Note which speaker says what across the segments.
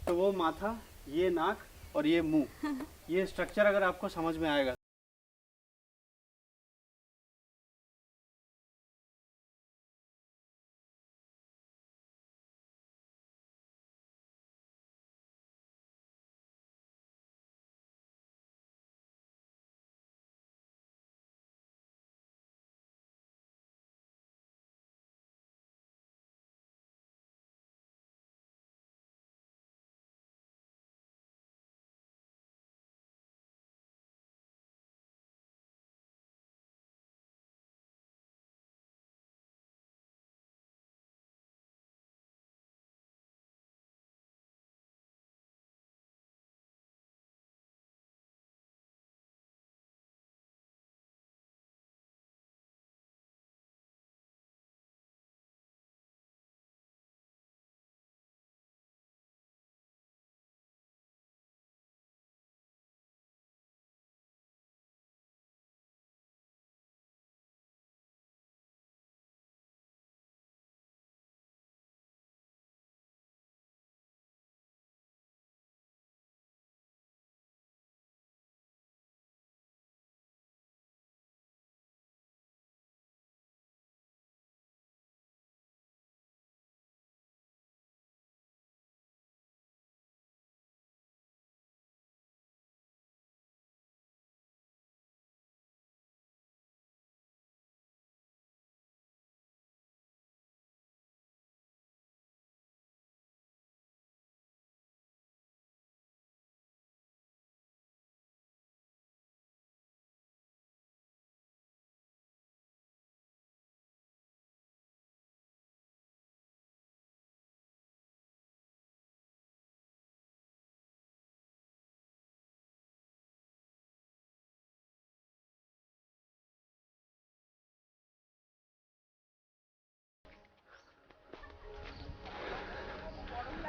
Speaker 1: तो वो माथा, ये नाक और ये मुंह, ये स्ट्रक्चर अगर आपको समझ में आएगा।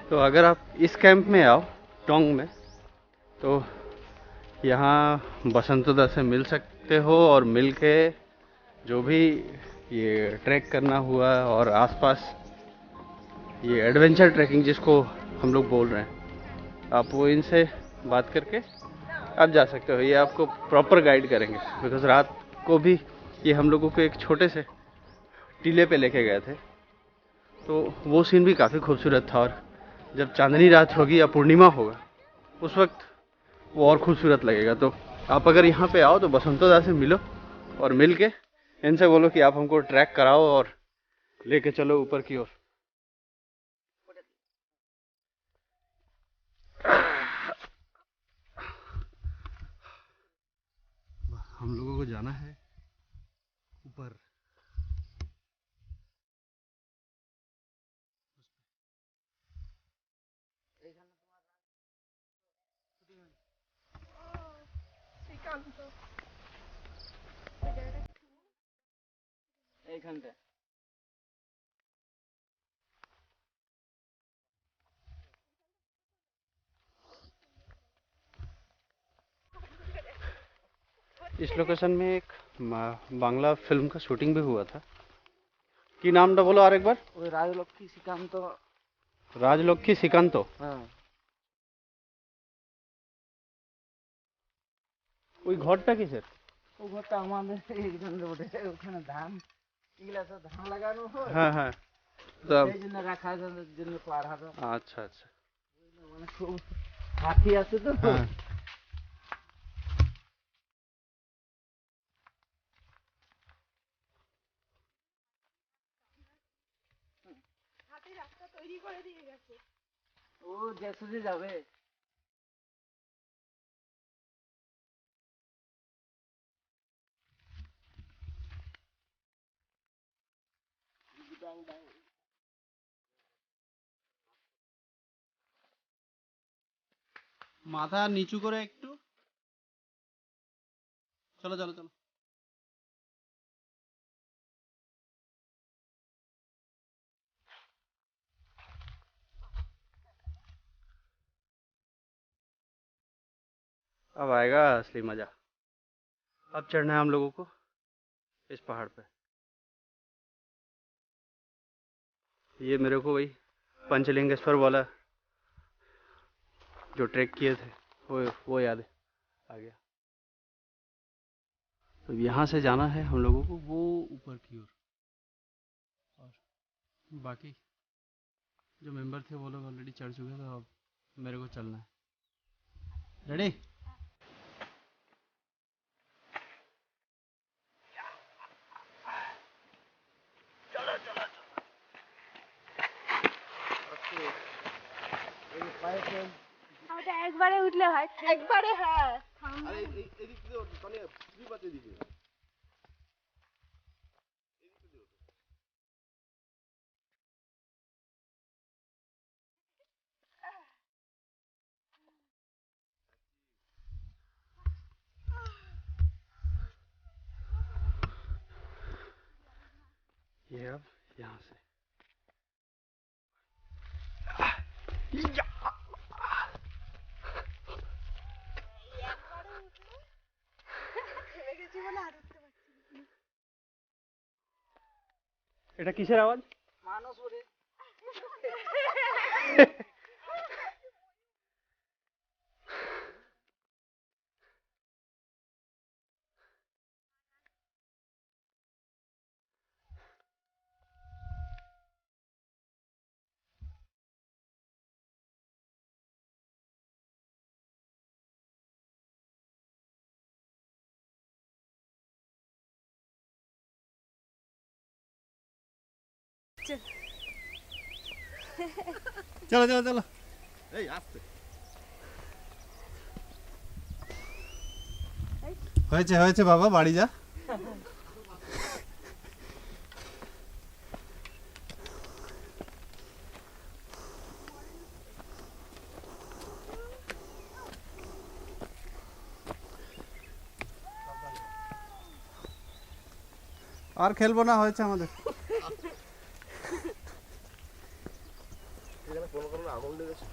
Speaker 1: तो अगर आप इस कैंप में आओ टोंग में, तो यहाँ बसंतोदा से मिल सकते हो और मिल के जो भी ये ट्रैक करना हुआ और आसपास ये एडवेंचर ट्रैकिंग जिसको हम लोग बोल रहे हैं, आप वो इनसे बात करके आप जा सकते हो। ये आपको प्रॉपर गाइड करेंगे, बिकॉज रात को भी ये हम लोगों को एक छोटे से टीले पे लेके गए थे, तो वो सीन भी काफ़ी खूबसूरत था। और जब चांदनी रात होगी या पूर्णिमा होगा उस वक्त वो और खूबसूरत लगेगा। तो आप अगर यहाँ पे आओ तो बसंतोदा से मिलो और मिल के इनसे बोलो कि आप हमको ट्रैक कराओ और लेके चलो ऊपर की ओर। हम लोगों को जाना है ऊपर। एक घंटे। इस लोकेशन में एक बांग्ला फिल्म का शूटिंग भी हुआ था। की नामটা বলো আরেকবার?
Speaker 2: ওই রাজলক্ষ্মী শ্রীকান্ত।
Speaker 1: রাজলক্ষ্মী শ্রীকান্ত।
Speaker 2: হ্যাঁ,
Speaker 1: ওই ঘরটা কিসের?
Speaker 2: ও ঘরটা আমাদের এইখানে বটে, ওখানে ধান এগুলা সব ধান লাগানো হয়,
Speaker 1: হ্যাঁ হ্যাঁ।
Speaker 2: তো
Speaker 1: তা
Speaker 2: সেই জন্য রাখা আছে, ওদের জন্য পাড়া তো
Speaker 1: আচ্ছা আচ্ছা।
Speaker 2: মানে খুব হাতি আছে তো।
Speaker 1: হ্যাঁ।
Speaker 2: ও যে সুজি যাবে।
Speaker 1: মাথা নিচু করে একটু। চলো চলো চলো। अब आएगा असली मजा। अब चढ़ना है हम लोगों को इस पहाड़ पे। ये मेरे को वही पंचलिंगेश्वर वाला जो ट्रैक किए थे वो याद आ गया। तो यहाँ से जाना है हम लोगों को वो ऊपर की ओर, और बाकी जो मेंबर थे वो लोग ऑलरेडी चढ़ चुके थे, अब मेरे को चलना है। रेडी?
Speaker 3: একবারে উঠলে হয়, একবারে হ্যাঁ।
Speaker 4: আরে এদিক দিয়ে ওঠো, তাহলে স্লিপ আছে এদিকে।
Speaker 1: ये अब यहाँ से এটা কিসের আওয়াজ?
Speaker 2: মানুষ ওরে
Speaker 1: चलो चलो चलो।
Speaker 4: এই আসতে
Speaker 1: হয়েছে হয়েছে বাবা, বাড়ি যা। আর খেলবো না, হয়েছে আমাদের।
Speaker 4: এখানে কোনো কোনো আগুন লেগেছে।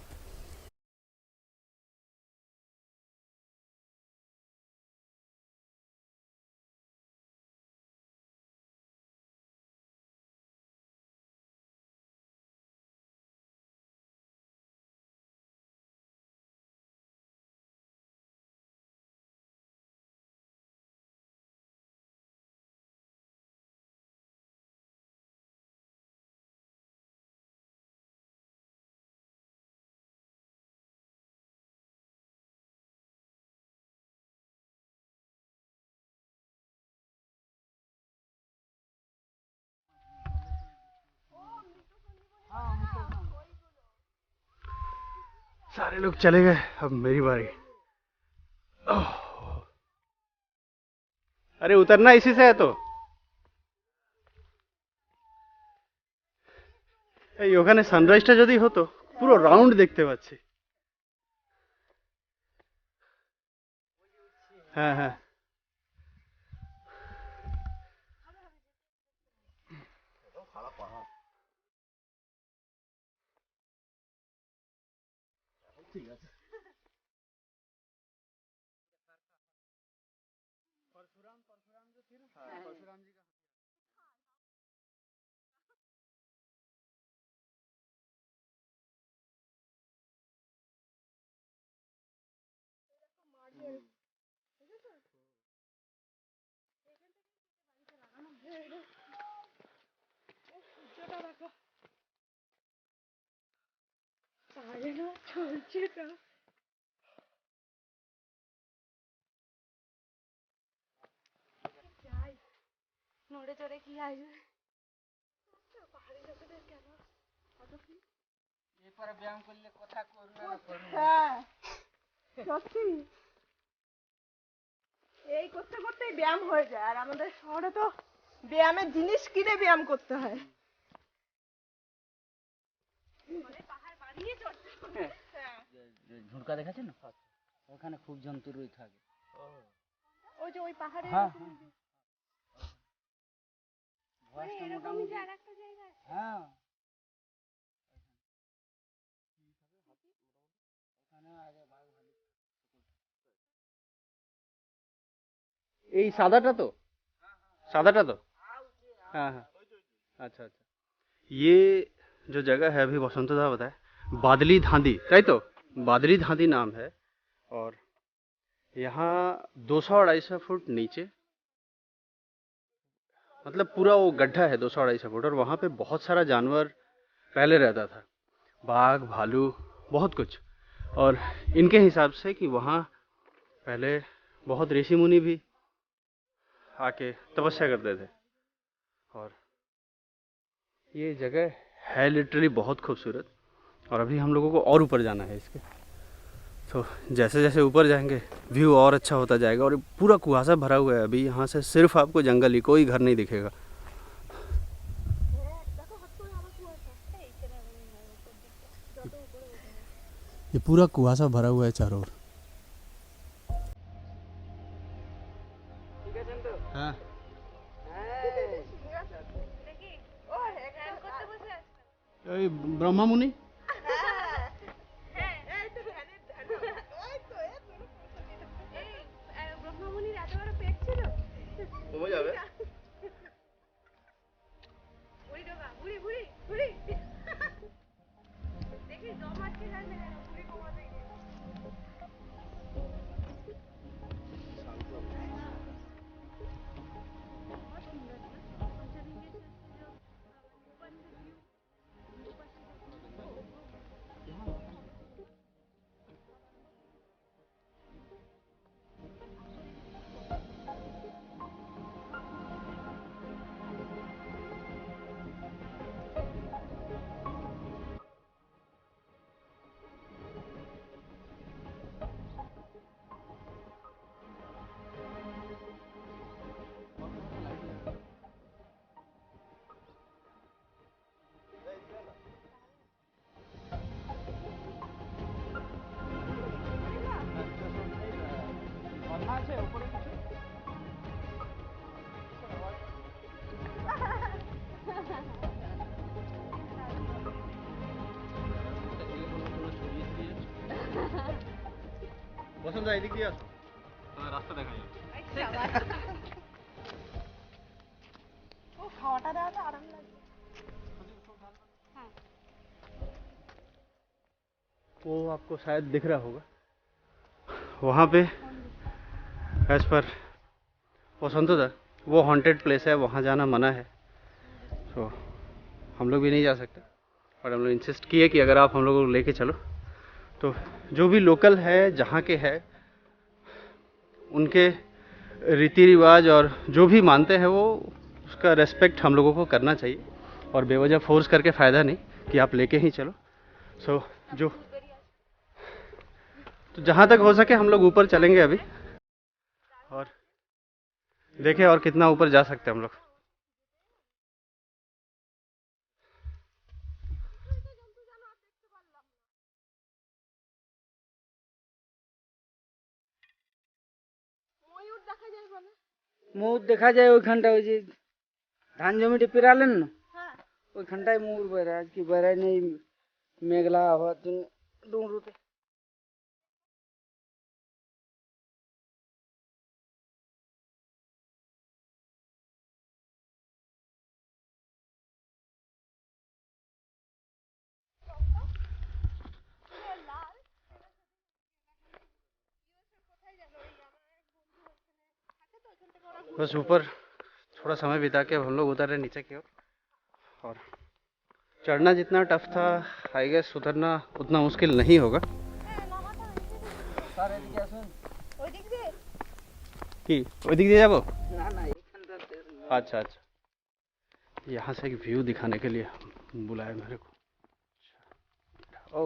Speaker 1: सारे लोग चले गए, अब मेरी बारी। ओह, अरे उतरना इसी से है तो। এই ওখানে সানরাইজটা যদি হতো পুরো রাউন্ড দেখতে পাচ্ছি। হ্যাঁ হ্যাঁ
Speaker 4: ঠিক আছে।
Speaker 3: নড়ে চড়ে কি আসবে? পাহাড়ি লোকেদের কেন
Speaker 2: এরপরে ব্যায়াম করলে কথা করবে না করবে।
Speaker 5: হ্যাঁ সত্যি এই করতে করতেই ব্যায়াম হয়ে যায়, আর আমাদের শহরে তো ব্যায়ামের জিনিস কিনে ব্যায়াম করতে হয়। পাহাড় বাড়িয়ে চড়তে হয়। হ্যাঁ
Speaker 2: ঝুড়কা দেখেছেন না, ওখানে খুব জন্তু রই থাকে।
Speaker 5: ওই যে ওই পাহাড়ে
Speaker 2: হ্যাঁ
Speaker 3: এরকম যে আর একটা জায়গা আছে।
Speaker 2: হ্যাঁ
Speaker 1: এই সাদাটা তো, सादाटा तो। हाँ हाँ अच्छा अच्छा। ये जो जगह है अभी बसंत दा बताए बादली धांधी, ताई तो बादरी धांधी नाम है। और यहाँ 200-250 फुट नीचे, मतलब पूरा वो गड्ढा है 200-250 फुट, और वहाँ पे बहुत सारा जानवर पहले रहता था, बाघ, भालू, बहुत कुछ। और इनके हिसाब से कि वहाँ पहले बहुत ऋषि मुनि भी आके तपस्या करते थे। और ये जगह है लिटरली बहुत खूबसूरत। और अभी हम लोगों को और ऊपर जाना है इसके, तो जैसे जैसे ऊपर जाएंगे व्यू और अच्छा होता जाएगा। और पूरा कुहासा भरा हुआ है अभी, यहाँ से सिर्फ आपको जंगल ही, कोई घर नहीं दिखेगा। ये पूरा कुहासा भरा हुआ है चारों ओर। हाँ ब्रह्मा मुनि
Speaker 3: ব্রহ্মমুনির এত বড় পেট ছিল।
Speaker 4: কমে যাবে।
Speaker 3: বুড়ি ডোকা, বুড়ি বুড়ি বুড়ি দেখি দম আটকে যায় না কেন বুড়ি কমাতে গিয়ে।
Speaker 1: বসন্ত এদিক দিয়ে আসো, রাস্তা দেখা যাবে।
Speaker 5: ও হাওয়াটা দেওয়াতে আরাম লাগছে।
Speaker 1: वो आपको शायद दिख रहा होगा, वहाँ पे एज पर वसंतोदा वो हॉन्टेड प्लेस है, वहाँ जाना मना है। तो हम लोग भी नहीं जा सकते, और हम लोग इंसिस्ट किए कि अगर आप हम लोगों को लेके चलो, तो जो भी लोकल है जहाँ के है उनके रीति रिवाज और जो भी मानते हैं वो उसका रेस्पेक्ट हम लोगों को करना चाहिए, और बेवजह फोर्स करके फ़ायदा नहीं कि आप लेके ही चलो। सो जो तो जहाँ तक हो सके हम लोग ऊपर चलेंगे अभी, और देखें और कितना ऊपर जा सकते हैं हम लोग।
Speaker 5: ময়ূর দেখা যায় বলে।
Speaker 2: ময়ূর দেখা যায় ওইখানটা, ওই যে ধান জমিটা পেরালেন না,
Speaker 5: হ্যাঁ
Speaker 2: ওইখানটায় ময়ূর বেড়ায়। আজকে বেড়ায় নেই, মেঘলা হওয়ার জন্য ডুমরুতে।
Speaker 1: बस ऊपर थोड़ा समय बिता के हम लोग उतर रहे नीचे की ओर। और चढ़ना जितना टफ था आई गेस उतरना उतना मुश्किल नहीं होगा।
Speaker 2: স্যার এদিকে আসুন।
Speaker 5: ওই দিক দিয়ে
Speaker 1: कि ওই দিক দিয়ে যাবো?
Speaker 2: না না, এইখানটাতে
Speaker 1: अच्छा अच्छा, यहाँ से एक व्यू दिखाने के लिए बुलाया मेरे को। ओ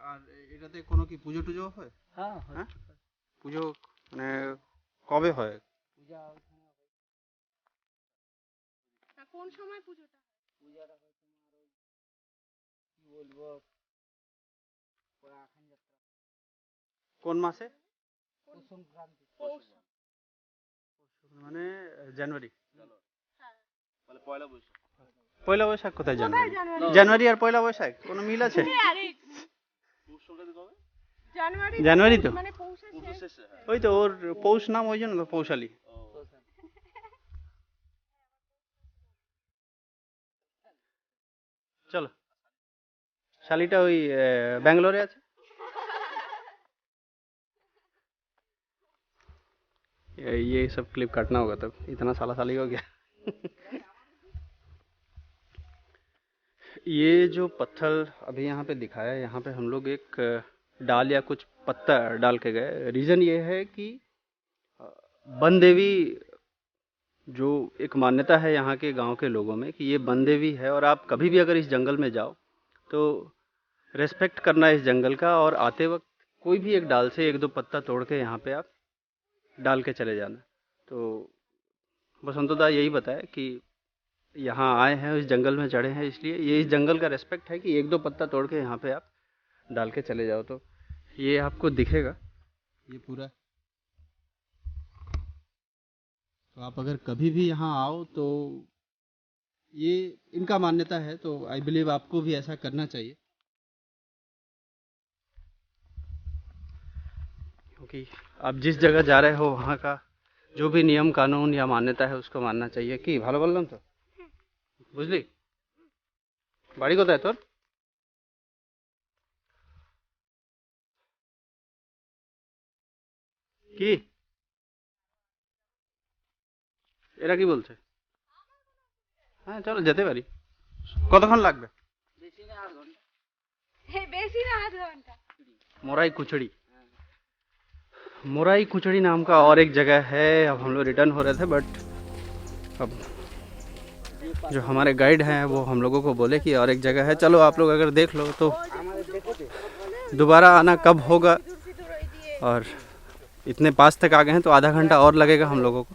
Speaker 1: আর এটাতে কোনো কি পুজো টুজো হয়?
Speaker 2: হ্যাঁ
Speaker 1: হ্যাঁ পুজো মানে কবে হয়?
Speaker 2: পূজা ওইখানে হয়।
Speaker 5: কোন সময় পুজোটা?
Speaker 2: পূজাটা হয় তোমার ওই কি বলবো ওরা আখান যাত্রা
Speaker 1: কোন মাসে?
Speaker 2: পৌষ সংক্রান্তি
Speaker 5: পৌষ।
Speaker 1: মানে জানুয়ারি।
Speaker 5: হ্যাঁ।
Speaker 4: মানে পয়লা বৈশাখ।
Speaker 1: পয়লা বৈশাখ কোথায়?
Speaker 5: কোথায়
Speaker 1: জানুয়ারি।
Speaker 5: জানুয়ারি?
Speaker 1: জানুয়ারি আর পয়লা বৈশাখ কোনো মিল আছে?
Speaker 5: আরে
Speaker 4: পৌষ সংক্রান্তি কবে?
Speaker 5: জানুয়ারি
Speaker 1: জানুয়ারি তো।
Speaker 5: মানে পৌষের
Speaker 4: পৌষের
Speaker 5: শেষ।
Speaker 4: শেষে, হ্যাঁ।
Speaker 1: ওই তো ওর পৌষ নাম ওই জন্য তো পৌশালী।
Speaker 4: ও,
Speaker 1: চলো, শালিটা ওই ব্যাঙ্গালোরে আছে। ये सब क्लिप काटना होगा तब, इतना साला साली हो गया। ये जो पत्थर अभी यहाँ पे दिखाया है, यहाँ पे हम लोग एक डाल या कुछ पत्ता डाल के गए। रीज़न ये है कि वन देवी जो एक मान्यता है यहाँ के गांव के लोगों में कि ये वन देवी है, और आप कभी भी अगर इस जंगल में जाओ तो रेस्पेक्ट करना इस जंगल का, और आते वक्त कोई भी एक डाल से एक दो पत्ता तोड़ के यहाँ पे आप डाल के चले जाना। तो बसंतोदा यही बताया कि यहाँ आए हैं, इस जंगल में चढ़े हैं, इसलिए ये इस जंगल का रेस्पेक्ट है कि एक दो पत्ता तोड़ के यहाँ पे आप डाल के चले जाओ। तो ये आपको दिखेगा ये पूरा। तो आप अगर कभी भी यहाँ आओ तो ये इनका मान्यता है, तो आई बिलीव आपको भी ऐसा करना चाहिए, क्योंकि आप जिस जगह जा रहे हो वहाँ का जो भी नियम कानून या मान्यता है उसको मानना चाहिए। कि ভালো বললাম তো? বুঝলি? বাড়ি কোথায় তোর? কি এরা কি বলছে? হ্যাঁ চলো যেতে পারি। কতক্ষণ লাগবে?
Speaker 2: বেশি না 8 ঘন্টা
Speaker 3: বেশি না 8 ঘন্টা।
Speaker 1: मोराई कुचड़ी। मोराई कुचड़ी नाम का और एक जगह है। अब हम लोग रिटर्न हो रहे थे, बट अब जो हमारे गाइड हैं वो हम लोगों को बोले कि और एक जगह है, चलो आप लोग अगर देख लो तो दोबारा आना कब होगा। और इतने पास तक आ गए हैं तो आधा घंटा और लगेगा हम लोगों को।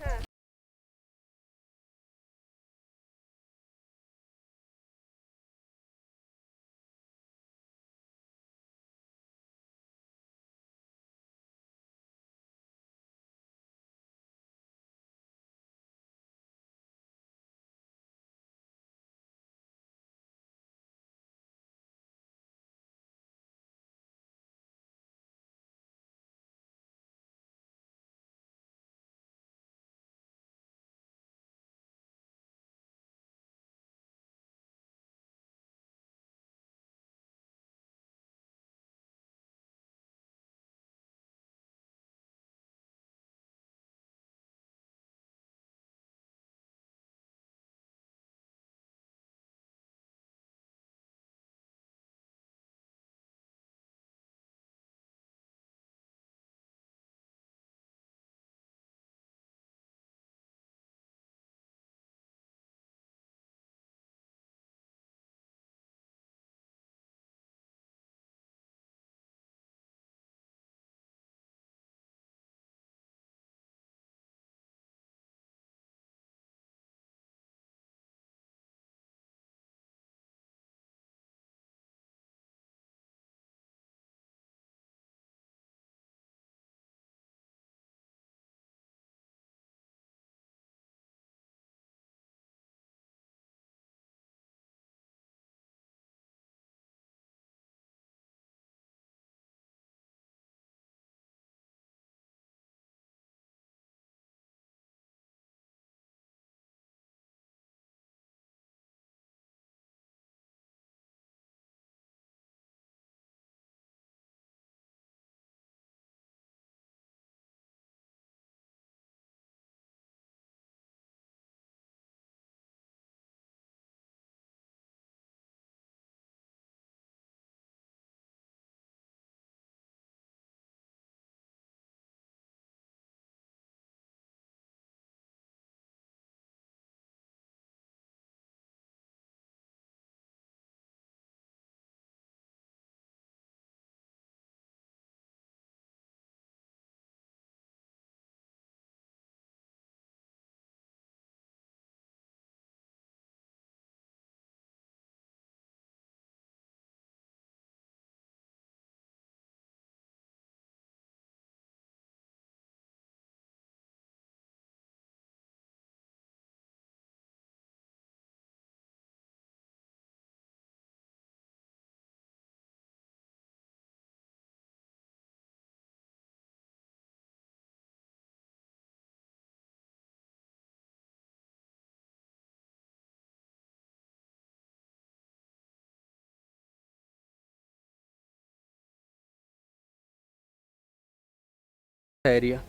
Speaker 1: एरिया,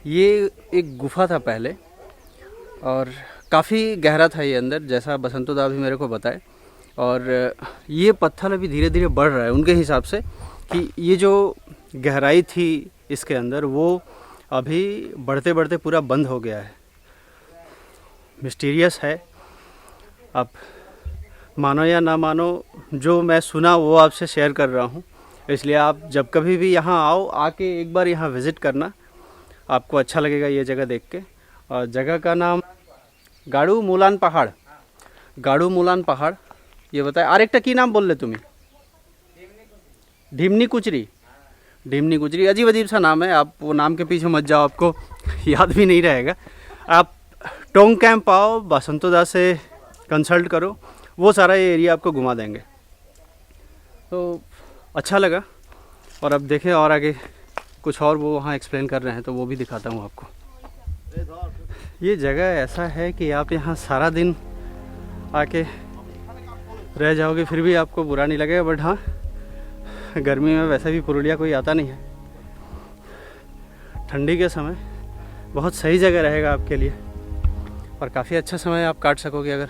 Speaker 1: ये एक गुफा था पहले और काफ़ी गहरा था ये अंदर, जैसा बसंतोदा भी मेरे को बताए। और ये पत्थर अभी धीरे धीरे बढ़ रहा है उनके हिसाब से, कि ये जो गहराई थी इसके अंदर वो अभी बढ़ते बढ़ते पूरा बंद हो गया है। मिस्टीरियस है, आप मानो या ना मानो, जो मैं सुना वो आपसे शेयर कर रहा हूँ। इसलिए आप जब कभी भी यहाँ आओ, आके एक बार यहाँ विज़िट करना, आपको अच्छा लगेगा ये जगह देख के। और जगह का नाम गाड़ू मूलान पहाड़, गाड़ू मूलान पहाड़ ये बताए। आरेकटा की नाम बोल ले तुम्हें? ढिमनी कुचरी, ढिमनी कुचरी, अजीब अजीब सा नाम है, आप वो नाम के पीछे मत जाओ, आपको याद भी नहीं रहेगा। आप टोंग कैंप आओ, बसंतोदा से कंसल्ट करो, वो सारा ये एरिया आपको घुमा देंगे। तो अच्छा लगा। और अब देखें और आगे कुछ और वो वहाँ एक्सप्लेन कर रहे हैं, तो वो भी दिखाता हूँ आपको। ये जगह ऐसा है कि आप यहाँ सारा दिन आके रह जाओगे फिर भी आपको बुरा नहीं लगेगा। बट हाँ, गर्मी में वैसे भी पुरुलिया कोई आता नहीं है, ठंडी के समय बहुत सही जगह रहेगा आपके लिए और काफ़ी अच्छा समय आप काट सकोगे अगर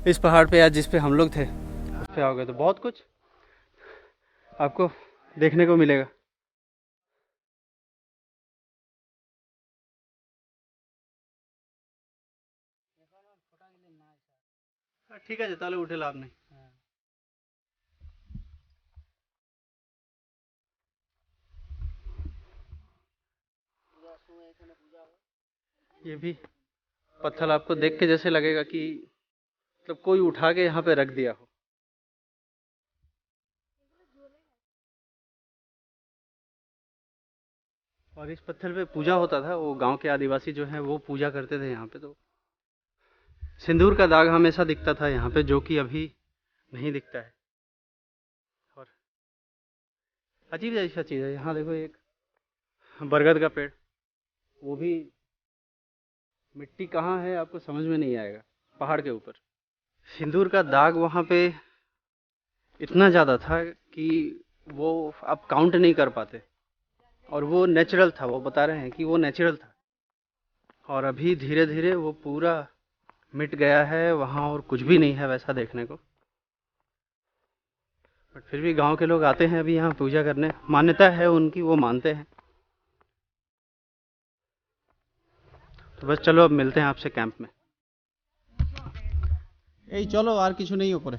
Speaker 1: इस पहाड़ पे या जिस पे हम लोग थे उस पे आओगे, तो बहुत कुछ आपको देखने को मिलेगा। ठीक है, ताले उठे लाभ नहीं। ये भी पत्थर आपको देख के जैसे लगेगा कि मतलब कोई उठा के यहाँ पे रख दिया हो। और इस पत्थर पे पूजा होता था, वो गांव के आदिवासी जो हैं वो पूजा करते थे यहाँ पे। तो सिंदूर का दाग हमेशा दिखता था यहाँ पे, जो कि अभी नहीं दिखता है। और अजीब जैसा चीज़ है, यहाँ देखो एक बरगद का पेड़, वो भी मिट्टी कहाँ है आपको समझ में नहीं आएगा, पहाड़ के ऊपर। सिंदूर का दाग वहाँ पे इतना ज़्यादा था कि वो आप काउंट नहीं कर पाते, और वो नेचुरल था, वो बता रहे हैं कि वो नेचुरल था। और अभी धीरे धीरे वो पूरा मिट गया है, वहाँ और कुछ भी नहीं है वैसा देखने को। बट फिर भी गांव के लोग आते हैं अभी यहाँ पूजा करने, मान्यता है उनकी, वो मानते हैं। तो बस चलो अब मिलते हैं आपसे कैंप में। এই চলো, আর কিছু নেই উপরে।